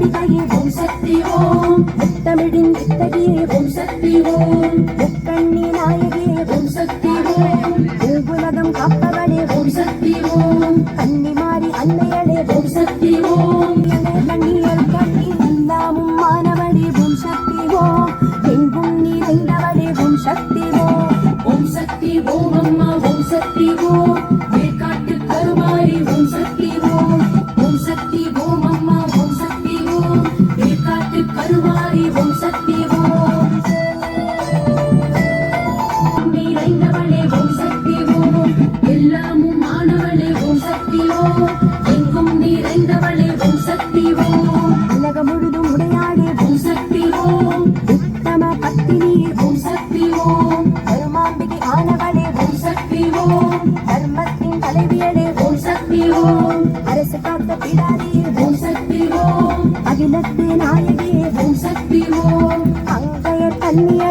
அம்பிகையே ஓம் சக்தி ஓம் முத்தமிழின் வித்தகியே ஓம் சக்தி ஓம் முக்கண்ணி நாயகியே ஓம் சக்தி ஓம் உலகம் காப்பவளே ஓம் சக்தி ஓம் கன்னிமாரி அன்னையளே ஓம் சக்தி ஓம் கண்ணீர் கண்ணி எல்லாமும் மாணவளே ஓம் சக்தி ஓம் எங்கும் நிறைந்தவளே ஓம் சக்தி ஓம் சக்தி ஓம் அம்மா ஓம் சக்தி ஓம் வேற்காட்டு கருமாரி ஓம் சக்தி ஓம் சக்தி ஓம் அம்மா ஓம் சக்தி ஓம் வேற்காட்டு கருமாரி ஓம் சக்தி ஓம் நிறைந்தவளே ஓம் சக்தி ஓம் எல்லாமும் மாணவளே ஓம் சக்தி ஓம் எங்கும் நிறைந்தவளே ஓம் சக்தி ஓம் உலகம் முழுதும் உடையாடே ஓம் சக்தி ஓம் உத்தம பத்தினியே ஓம் சக்தி ஓம் கருமாம்பிகை ஆனவளே ஓம் சக்தி ஓம் தர்மத்தின் தலைவியலே ஓம் சக்தி ஓம் அரசு காத்த பிடாரியே ஓம் சக்தி ஓம் அகிலத்து நாயகியே ஓம் சக்தி ஓம் அங்கையர் கன்னிய